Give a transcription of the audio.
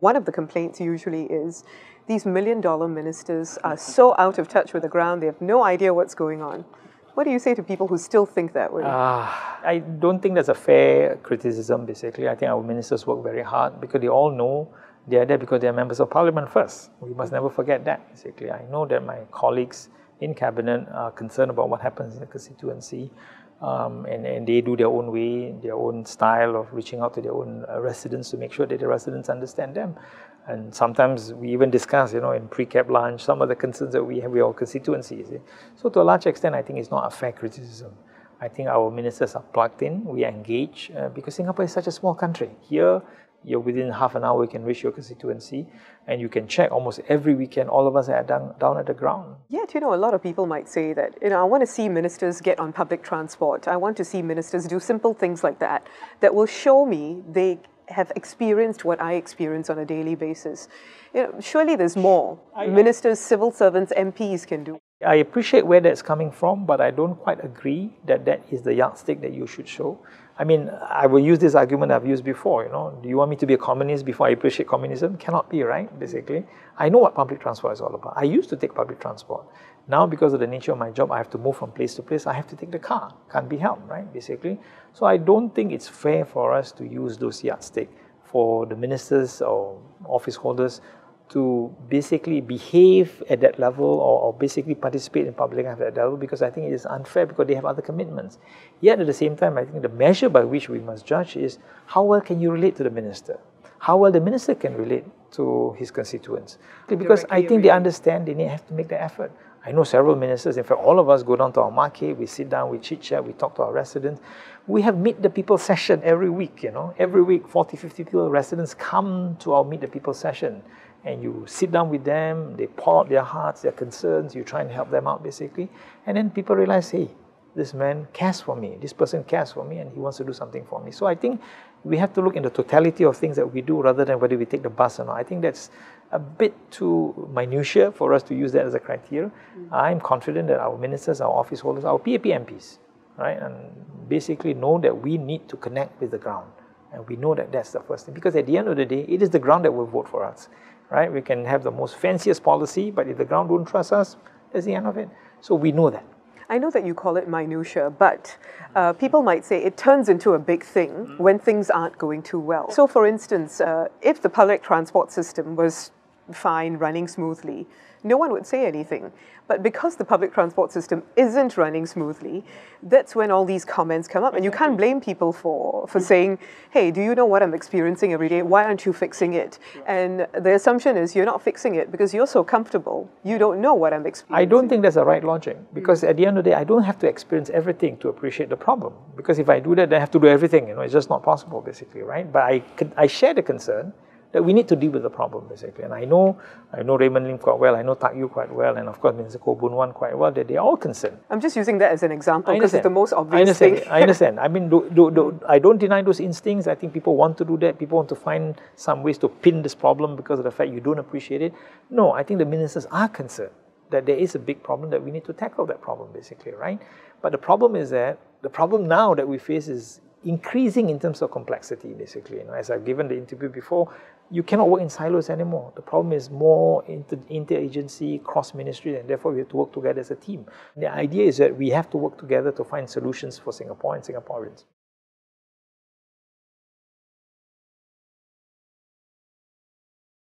One of the complaints usually is these million-dollar ministers are so out of touch with the ground, they have no idea what's going on. What do you say to people who still think that way? I don't think that's a fair criticism, basically. I think our ministers work very hard because they all know they are there because they are members of parliament first. We must never forget that, basically. I know that my colleagues in cabinet are concerned about what happens in the constituency, and they do their own way, their own style of reaching out to their own residents to make sure that the residents understand them. And sometimes we even discuss, in pre-cap lunch, some of the concerns that we have with our constituencies. So to a large extent, I think it's not a fair criticism. I think our ministers are plugged in, we are engaged, because Singapore is such a small country. Here, you're within half an hour, you can reach your constituency, and you can check almost every weekend, all of us are down at the ground. Yet, a lot of people might say that, I want to see ministers get on public transport. I want to see ministers do simple things like that will show me they have experienced what I experience on a daily basis. Surely there's more ministers, civil servants, MPs can do. I appreciate where that's coming from, but I don't quite agree that that is the yardstick that you should show. I mean, I will use this argument I've used before, do you want me to be a communist before I appreciate communism? Cannot be, right, basically. I know what public transport is all about. I used to take public transport. Now, because of the nature of my job, I have to move from place to place. I have to take the car. Can't be helped, right, basically. So I don't think it's fair for us to use those yardsticks for the ministers or office holders to basically behave at that level or basically participate in public life at that level, because I think it is unfair because they have other commitments. Yet at the same time, I think the measure by which we must judge is how well can you relate to the minister? How well the minister can relate to his constituents? Because I think they understand they have to make the effort. I know several ministers, in fact all of us go down to our market, we sit down, we chit-chat, we talk to our residents. We have Meet the People session every week, Every week 40, 50 people, residents come to our Meet the People session. And you sit down with them, they pour out their hearts, their concerns, you try and help them out basically. And then people realize, hey, this man cares for me, this person cares for me and he wants to do something for me. So I think we have to look in the totality of things that we do rather than whether we take the bus or not. I think that's a bit too minutiae for us to use that as a criteria. I'm confident that our ministers, our office holders, our PAP MPs, right, and basically know that we need to connect with the ground. And we know that that's the first thing. Because at the end of the day, it is the ground that will vote for us. Right? We can have the most fanciest policy, but if the ground don't trust us, that's the end of it. So we know that. I know that you call it minutiae, but people might say it turns into a big thing when things aren't going too well. So for instance, if the public transport system was fine, running smoothly, no one would say anything. But because the public transport system isn't running smoothly, that's when all these comments come up. And you can't blame people for saying, hey, do you know what I'm experiencing every day? Why aren't you fixing it? And the assumption is you're not fixing it because you're so comfortable. You don't know what I'm experiencing. I don't think that's the right logic. Because at the end of the day, I don't have to experience everything to appreciate the problem. Because if I do that, then I have to do everything. It's just not possible, basically, right? But I share the concern that we need to deal with the problem, basically. And I know Raymond Lim quite well, I know Tak Yew quite well, and of course Minister Koh Boon Wan quite well, that they're all concerned. I'm just using that as an example because it's the most obvious thing. I understand. I mean, I don't deny those instincts. I think people want to do that. People want to find some ways to pin this problem because of the fact you don't appreciate it. No, I think the ministers are concerned that there is a big problem that we need to tackle that problem, basically, right? But the problem is that, the problem now that we face is increasing in terms of complexity, basically. As I've given the interview before, you cannot work in silos anymore. The problem is more interagency, cross-ministry, and therefore we have to work together as a team. The idea is that we have to work together to find solutions for Singapore and Singaporeans.